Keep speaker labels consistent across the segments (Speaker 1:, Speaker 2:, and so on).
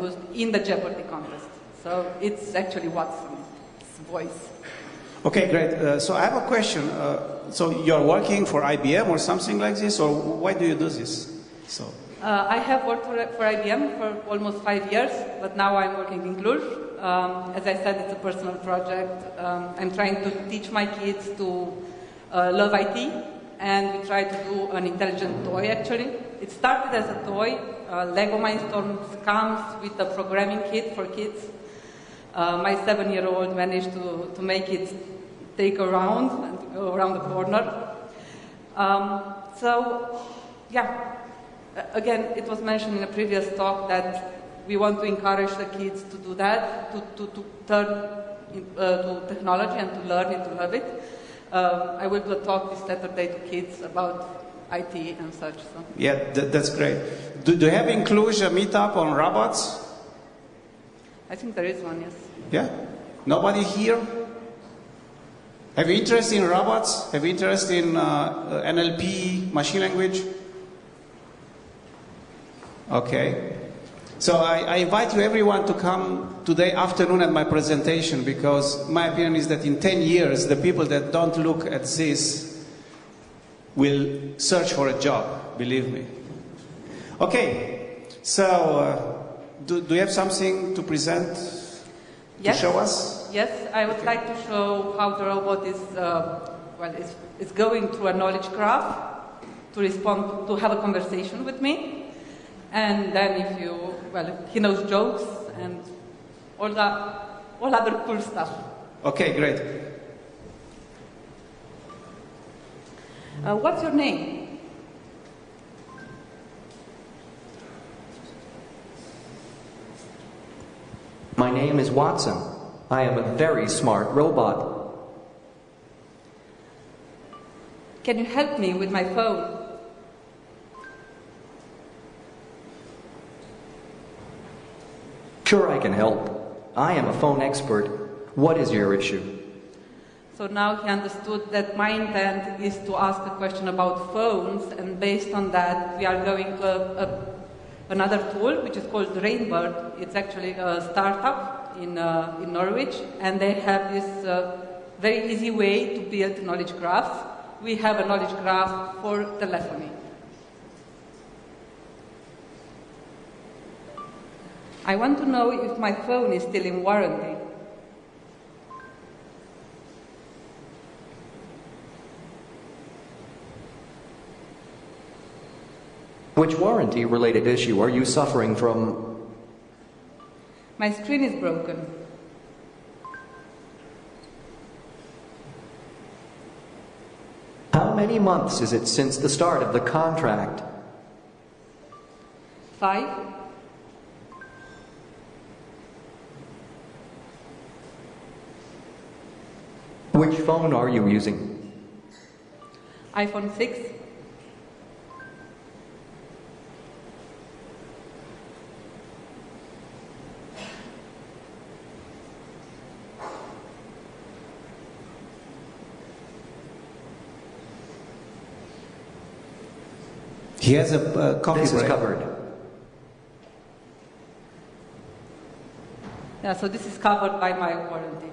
Speaker 1: used in the Jeopardy contest. So it's actually Watson's voice.
Speaker 2: Okay, great. So I have a question. So you're working for IBM or something like this, or why do you do this? So.
Speaker 1: I have worked for IBM for almost 5 years, but now I'm working in Cluj. As I said, it's a personal project. I'm trying to teach my kids to love IT, and we try to do an intelligent toy, actually. It started as a toy. Lego Mindstorms comes with a programming kit for kids. My 7-year-old managed to make it take a round and go around the corner. So, yeah. Again, it was mentioned in a previous talk that we want to encourage the kids to do that, to turn to technology and to learn it, to love it. I will do a talk this Saturday to kids about IT and such. So.
Speaker 2: Yeah, that's great. Do you have in Cluj a meetup on robots?
Speaker 1: I think there is one, yes.
Speaker 2: Yeah? Nobody here? Have you interest in robots? Have you interest in NLP, machine language? Okay. So I invite you everyone to come today afternoon at my presentation, because my opinion is that in 10 years, the people that don't look at this will search for a job, believe me. Okay. So do you have something to present, to show us?
Speaker 1: Yes, I would like to show how the robot is, is going through a knowledge graph to respond, to have a conversation with me. And then he knows jokes and all other cool stuff. Okay,
Speaker 2: great.
Speaker 1: What's your name?
Speaker 3: My name is Watson. I am a very smart robot.
Speaker 1: Can you help me with my phone?
Speaker 3: Sure, I can help. I am a phone expert. What is your issue?
Speaker 1: So now he understood that my intent is to ask a question about phones, and based on that, we are going to another tool, which is called Rainbird. It's actually a startup in Norwich, and they have this very easy way to build knowledge graphs. We have a knowledge graph for telephony. I want to know if my phone is still in warranty.
Speaker 3: Which warranty-related issue are you suffering from?
Speaker 1: My screen is broken.
Speaker 3: How many months is it since the start of the contract?
Speaker 1: 5.
Speaker 3: Which phone are you using?
Speaker 1: iPhone 6.
Speaker 2: He has a coffee
Speaker 3: break. This is covered.
Speaker 1: Yeah, so this is covered by my warranty.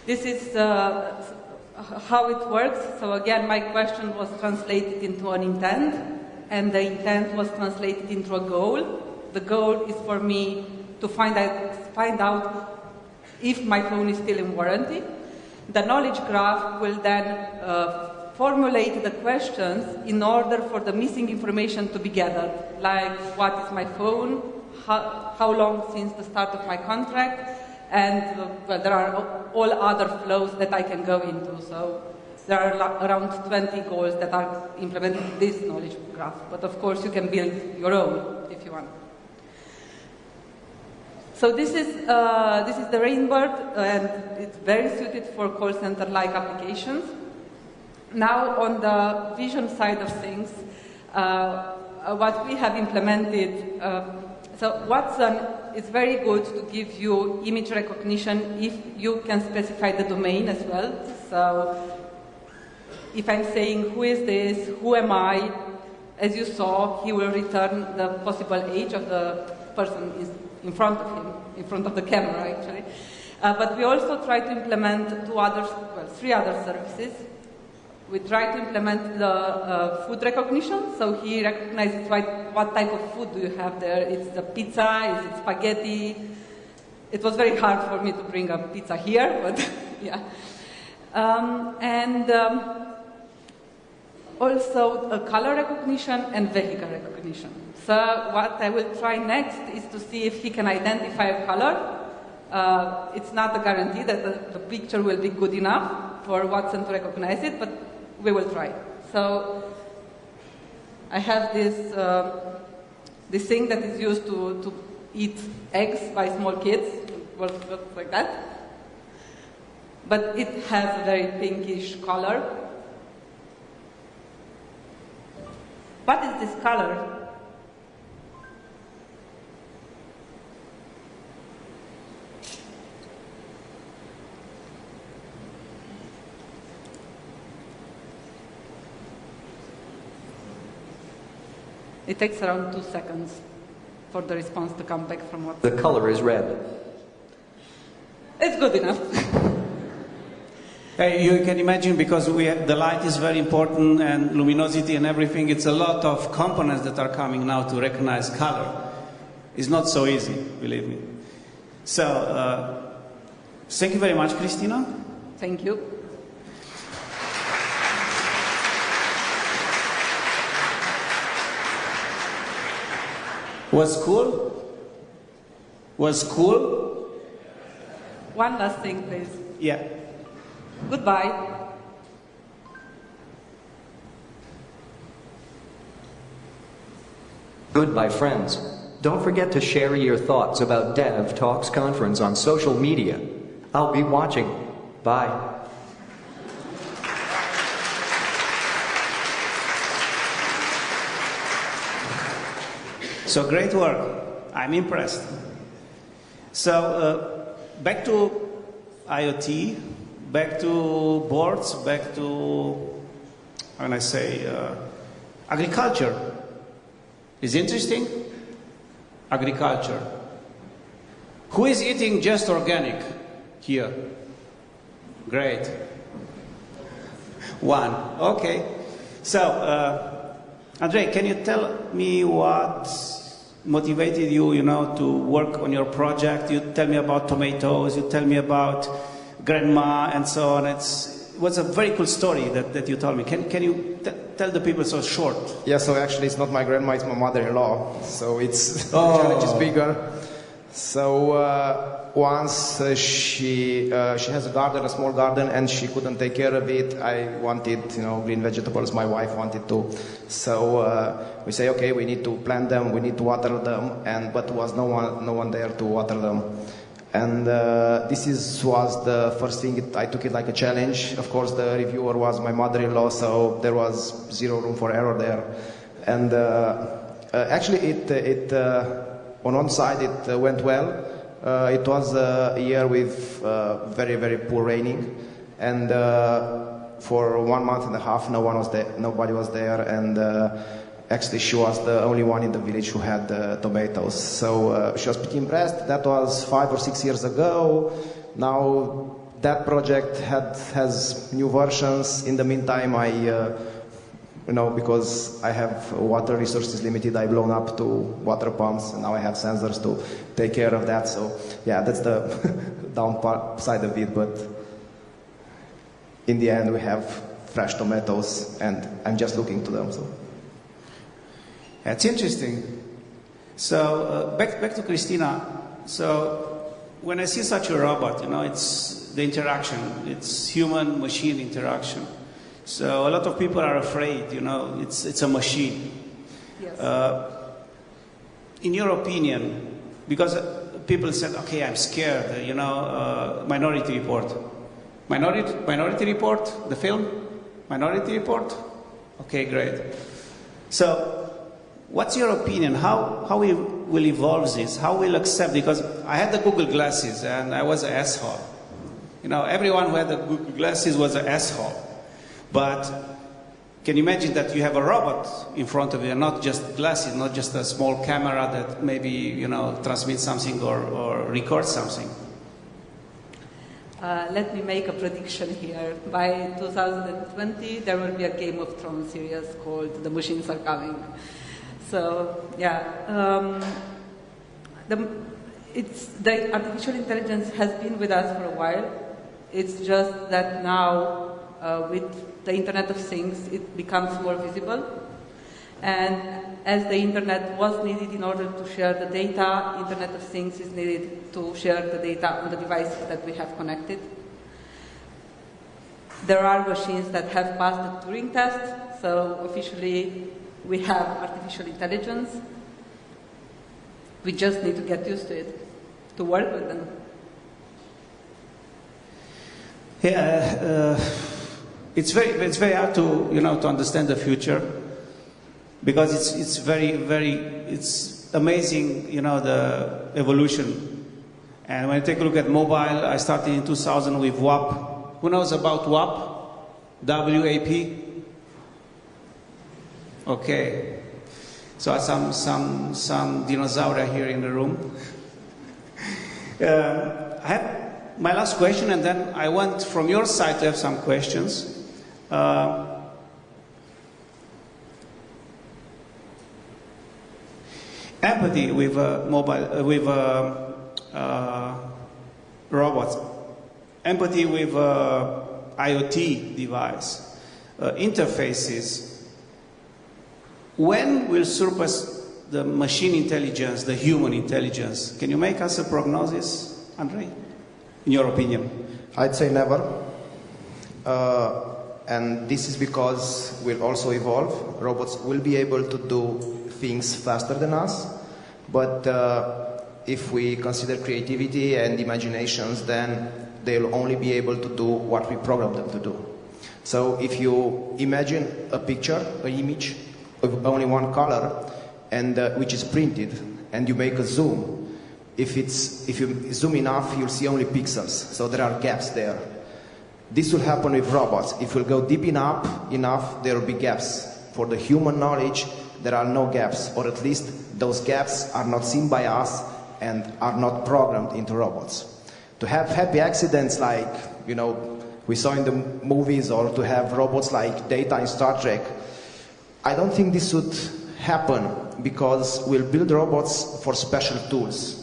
Speaker 1: This is how it works. So again, my question was translated into an intent, and the intent was translated into a goal. The goal is for me to find out if my phone is still in warranty. The knowledge graph will then formulate the questions in order for the missing information to be gathered, like what is my phone, how long since the start of my contract, and there are all other flows that I can go into. So there are around 20 goals that are implemented in this knowledge graph, but of course you can build your own if you want. So this is the Rainbird, and it's very suited for call center-like applications. Now on the vision side of things, what we have implemented, so Watson is very good to give you image recognition if you can specify the domain as well. So if I'm saying who is this, who am I, as you saw, he will return the possible age of the person in front of him, in front of the camera actually. But we also try to implement three other services. We try to implement the food recognition, so he recognizes what type of food do you have there. It's the pizza, is it spaghetti? It was very hard for me to bring a pizza here, but yeah. Also color recognition and vehicle recognition. So what I will try next is to see if he can identify a color. It's not a guarantee that the picture will be good enough for Watson to recognize it, but we will try. So I have this thing that is used to eat eggs by small kids. It works like that. But it has a very pinkish color. What is this color? It takes around 2 seconds for the response to come back from what...
Speaker 3: The color is red.
Speaker 1: It's good enough.
Speaker 2: You can imagine, because the light is very important and luminosity and everything, it's a lot of components that are coming now to recognize color. It's not so easy, believe me. So, thank you very much, Cristina.
Speaker 1: Thank you.
Speaker 2: Was cool? Was cool?
Speaker 1: One last thing, please.
Speaker 2: Yeah.
Speaker 1: Goodbye.
Speaker 3: Goodbye, friends. Don't forget to share your thoughts about DevTalks conference on social media. I'll be watching. Bye.
Speaker 2: So great work. I'm impressed. So back to IoT, back to boards, back to, how can I say, agriculture. Is interesting? Agriculture. Who is eating just organic here? Great. One. Okay. So, Andrei, can you tell me what motivated you, to work on your project? You tell me about tomatoes, you tell me about grandma and so on. It was a very cool story that you told me. Can you tell the people so short?
Speaker 4: Yeah, so actually it's not my grandma, it's my mother-in-law. So it's the challenge is bigger. So once she has a garden, a small garden, and she couldn't take care of it. I wanted, green vegetables. My wife wanted to. So we say, okay, we need to plant them, we need to water them, but was no one there to water them. And this was the first thing. I took it like a challenge. Of course, the reviewer was my mother-in-law, so there was zero room for error there. And actually, it on one side it went well. It was a year with very, very poor raining, and for 1 month and a half, nobody was there, and actually she was the only one in the village who had tomatoes. So she was pretty impressed. That was 5 or 6 years ago. Now that project has new versions. In the meantime, because I have water resources limited, I've blown up 2 water pumps, and now I have sensors to take care of that. So yeah, that's the downside of it, but in the end we have fresh tomatoes, and I'm just looking to them. So
Speaker 2: that's interesting. So back to Cristina. So when I see such a robot, it's the interaction, it's human-machine interaction. So a lot of people are afraid, it's a machine.
Speaker 1: Yes.
Speaker 2: In your opinion, because people said, okay, I'm scared, Minority Report. Minority Report, the film? Minority Report? Okay, great. So what's your opinion? How we will evolve this? How we'll accept? Because I had the Google glasses and I was an asshole. Everyone who had the Google glasses was an asshole. But can you imagine that you have a robot in front of you, and not just glasses, not just a small camera that maybe, you know, transmits something or records something?
Speaker 1: Let me make a prediction here. By 2020, there will be a Game of Thrones series called The Machines Are Coming. So, yeah. The artificial intelligence has been with us for a while. It's just that now, with the Internet of Things, it becomes more visible. And as the Internet was needed in order to share the data, Internet of Things is needed to share the data on the devices that we have connected. There are machines that have passed the Turing test, so officially we have artificial intelligence. We just need to get used to it, to work with them.
Speaker 2: Yeah, it's very hard to, you know, to understand the future, because it's it's amazing, you know, the evolution. And when I take a look at mobile, I started in 2000 with WAP. Who knows about WAP? W-A-P? Okay. So some dinosaur here in the room. I have my last question, and then I want from your side to have some questions. Empathy with robots, empathy with IoT device, interfaces. When will surpass the machine intelligence, the human intelligence? Can you make us a prognosis, Andrei, in your opinion?
Speaker 4: I'd say never. And this is because we'll also evolve. Robots will be able to do things faster than us. But if we consider creativity and imaginations, then they'll only be able to do what we program them to do. So if you imagine a picture, an image of only one color, and which is printed, and you make a zoom, if you zoom enough, you'll see only pixels. So there are gaps there. This will happen with robots. If we'll go deep enough, there will be gaps. For the human knowledge, there are no gaps, or at least those gaps are not seen by us and are not programmed into robots. To have happy accidents like, you know, we saw in the movies, or to have robots like Data in Star Trek, I don't think this would happen, because we'll build robots for special tools.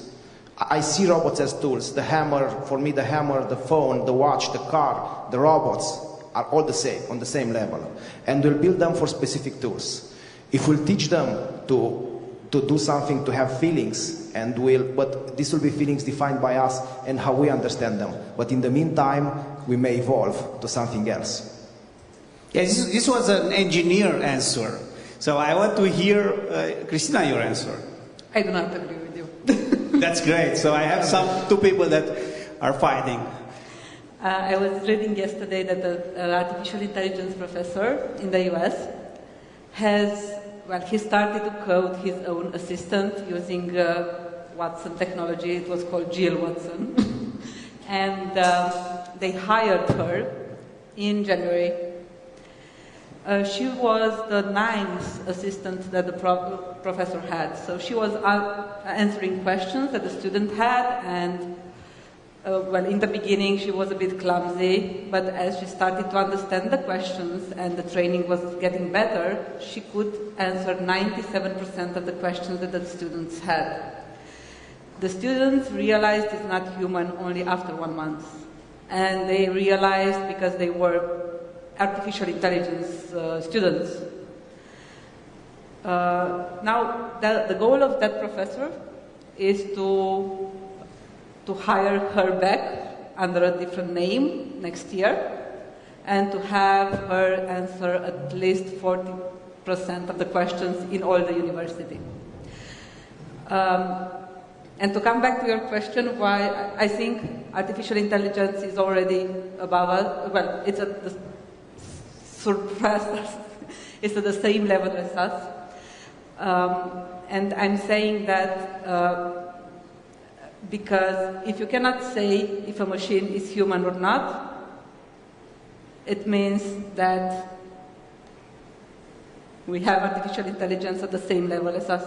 Speaker 4: I see robots as tools. The hammer, for me, the hammer, the phone, the watch, the car, the robots are all the same, on the same level. And we'll build them for specific tools. If we'll teach them to do something, to have feelings, but this will be feelings defined by us and how we understand them. But in the meantime, we may evolve to something else.
Speaker 2: Yes, this was an engineer answer. So I want to hear, Cristina, your answer.
Speaker 1: I do not agree with you.
Speaker 2: That's great. So I have two people that are fighting.
Speaker 1: I was reading yesterday that an artificial intelligence professor in the US he started to code his own assistant using Watson technology. It was called Jill Watson. And they hired her in January. She was the 9th assistant that the professor had. So she was answering questions that the student had, and in the beginning she was a bit clumsy, but as she started to understand the questions and the training was getting better, she could answer 97% of the questions that the students had. The students realized it's not human only after 1 month. And they realized because they were artificial intelligence students. Now, the goal of that professor is to hire her back under a different name next year, and to have her answer at least 40% of the questions in all the university. And to come back to your question, why I think artificial intelligence is already above us. Well, it's at the surpass us. It's at the same level as us. And I'm saying that because if you cannot say if a machine is human or not, it means that We have artificial intelligence at the same level as us.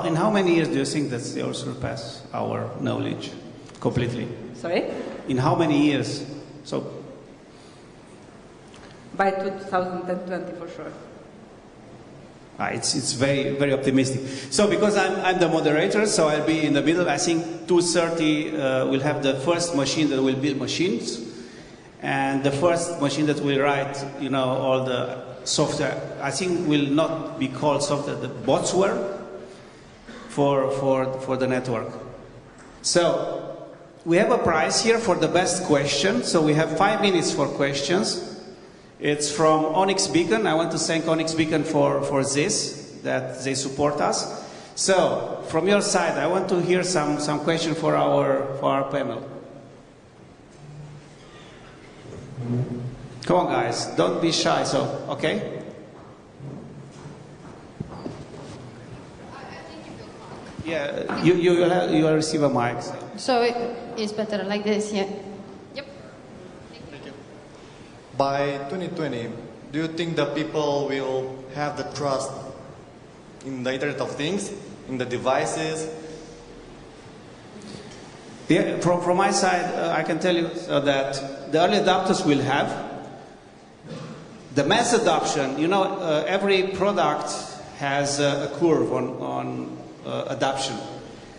Speaker 2: In how many years do you think that they will surpass our knowledge completely?
Speaker 1: Sorry?
Speaker 2: In how many years? So,
Speaker 1: By 2020 for sure.
Speaker 2: it's very, very optimistic. So because I'm the moderator, so I'll be in the middle. I think 2:30 we'll have the first machine that will build machines, and the first machine that will write, all the software. I think will not be called software, the botsware for the network. So we have a prize here for the best question. So we have 5 minutes for questions. It's from Onyx Beacon. I want to thank Onyx Beacon for this, that they support us. So, from your side, I want to hear some question for our panel. Come on, guys, don't be shy. So, okay? Yeah, you will receive a mic.
Speaker 5: So it's better like this, yeah.
Speaker 6: By 2020, do you think the people will have the trust in the Internet of Things, in the devices?
Speaker 2: Yeah, from my side, I can tell you that the early adopters will have. The mass adoption, every product has a curve on adoption.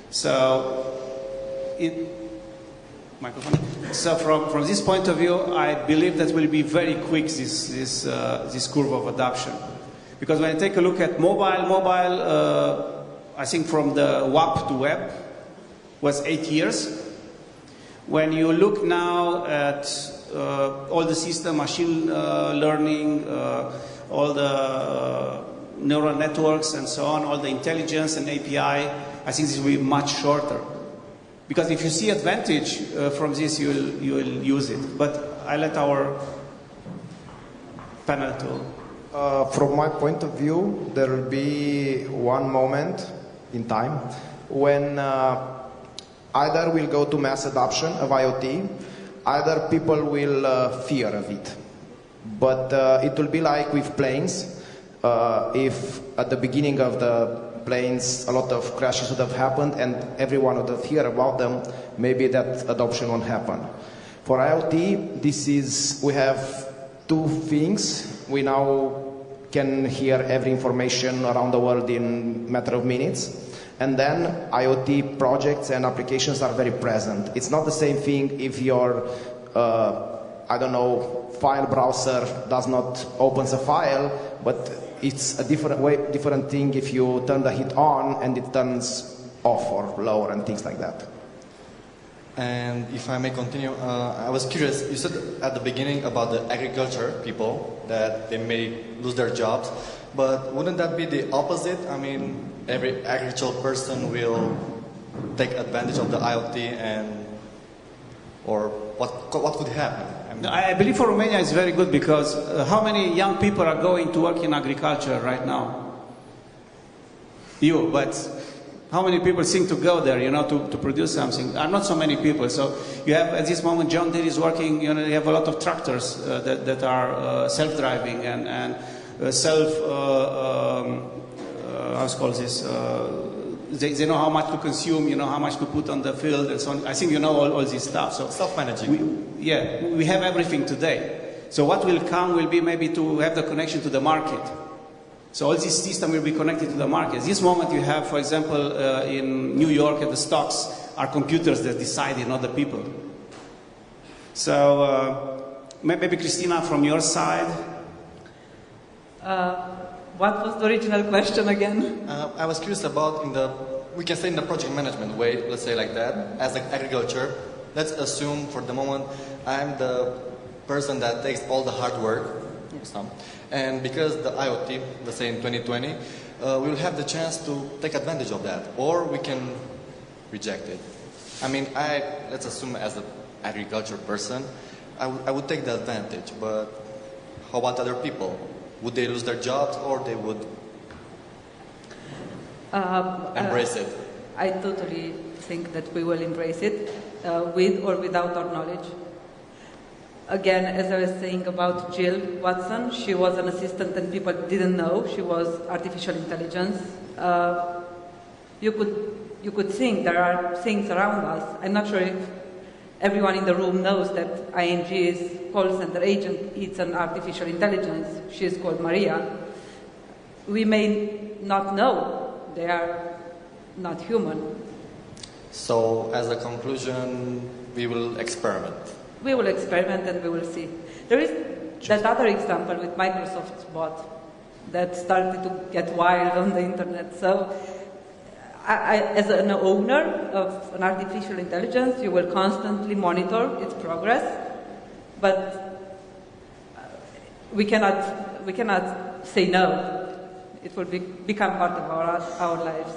Speaker 2: So, microphone. So from this point of view, I believe that will be very quick, this curve of adoption. Because when I take a look at mobile, I think from the WAP to web was 8 years. When you look now at all the system, machine learning, all the neural networks and so on, all the intelligence and API, I think this will be much shorter. Because if you see advantage from this, you will use it. But I let our panel to...
Speaker 4: From my point of view, there will be one moment in time when either we'll go to mass adoption of IoT, either people will fear of it. But it will be like with planes. If at the beginning of the planes, a lot of crashes would have happened and everyone would have heard about them, maybe that adoption won't happen. For IoT, we have two things. We now can hear every information around the world in a matter of minutes. And then IoT projects and applications are very present. It's not the same thing if your, file browser does not open a file, but it's a different thing if you turn the heat on and it turns off or lower and things like that.
Speaker 6: And if I may continue, I was curious, you said at the beginning about the agriculture people, that they may lose their jobs, but wouldn't that be the opposite? I mean, every agricultural person will take advantage of the IoT or what could happen?
Speaker 2: I believe for Romania it's very good because how many young people are going to work in agriculture right now? You, but how many people think to go there, to produce something? Not so many people. So you have, at this moment, John Deere is working, you have a lot of tractors that are self-driving and they know how much to consume, how much to put on the field and so on. I think all this stuff. So
Speaker 6: self-managing.
Speaker 2: We have everything today. So what will come will be maybe to have the connection to the market. So all this system will be connected to the market. This moment you have, for example, in New York at the stocks are computers that decide, not the people. So maybe Cristina, from your side.
Speaker 1: What was the original question again?
Speaker 6: I was curious about we can say in the project management way, let's say like that, as like agriculture. Let's assume for the moment I'm the person that takes all the hard work. And because the IoT, let's say in 2020, we'll have the chance to take advantage of that, or we can reject it. I mean, let's assume as an agriculture person, I would take the advantage, but how about other people? Would they lose their jobs, or they would embrace it?
Speaker 1: I totally think that we will embrace it, with or without our knowledge. Again, as I was saying about Jill Watson, she was an assistant and people didn't know she was artificial intelligence. You could think there are things around us. I'm not sure if everyone in the room knows that ING's call center agent is an artificial intelligence. She is called Maria. We may not know they are not human.
Speaker 6: So, as a conclusion, we will experiment.
Speaker 1: We will experiment and we will see. There is that other example with Microsoft's bot that started to get wild on the internet. So, as an owner of an artificial intelligence, you will constantly monitor its progress, but we cannot say no. It will become part of our lives.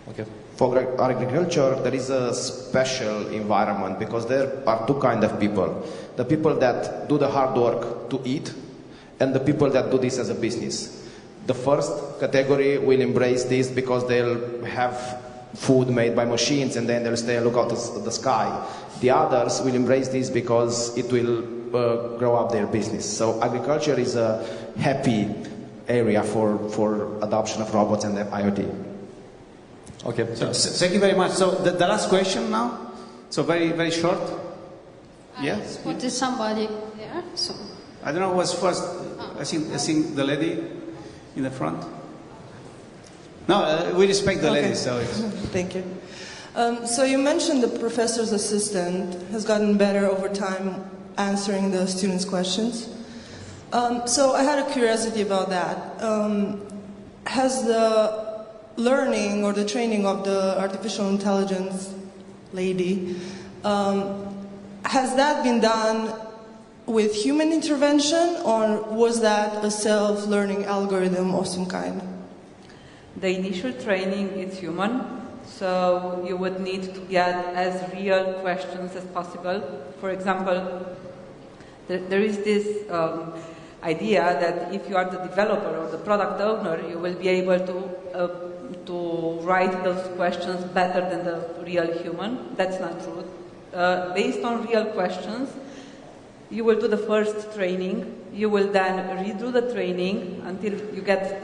Speaker 4: Okay. For agriculture, there is a special environment because there are two kinds of people. The people that do the hard work to eat and the people that do this as a business. The first category will embrace this because they'll have food made by machines and then they'll stay and look out at the sky. The others will embrace this because it will grow up their business. So agriculture is a happy area for adoption of robots and IoT.
Speaker 2: Okay, so thank you very much. So the last question now. So very, very short. Yes.
Speaker 5: What is somebody there? So.
Speaker 2: I don't know who was first. I think the lady in the front. No, we respect the lady, so it's...
Speaker 7: Thank you. So you mentioned the professor's assistant has gotten better over time answering the students' questions. So I had a curiosity about that. Has the learning or the training of the artificial intelligence lady, has that been done with human intervention or was that a self-learning algorithm of some kind?
Speaker 1: The initial training is human, so you would need to get as real questions as possible. For example, there is this idea that if you are the developer or the product owner, you will be able to write those questions better than the real human. That's not true. Based on real questions, you will do the first training. You will then redo the training until you get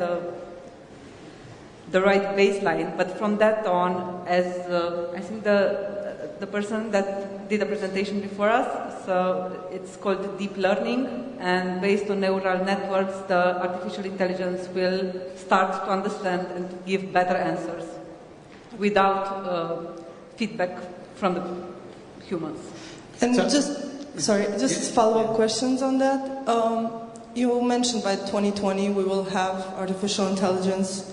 Speaker 1: the right baseline. But from that on, as I think the person that did the presentation before us, so it's called deep learning, and based on neural networks, the artificial intelligence will start to understand and to give better answers without feedback from the humans.
Speaker 7: And just follow-up questions on that. You mentioned by 2020 we will have artificial intelligence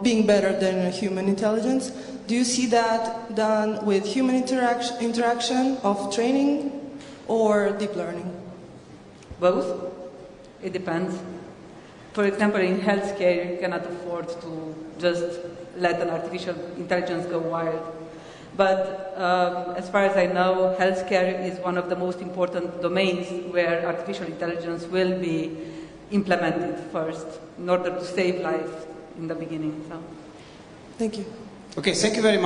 Speaker 7: being better than human intelligence. Do you see that done with human interaction of training or deep learning?
Speaker 1: Both. It depends. For example, in healthcare, you cannot afford to just let an artificial intelligence go wild. But as far as I know, healthcare is one of the most important domains where artificial intelligence will be implemented first in order to save lives in the beginning. So.
Speaker 7: Thank you.
Speaker 2: Okay, thank you very much.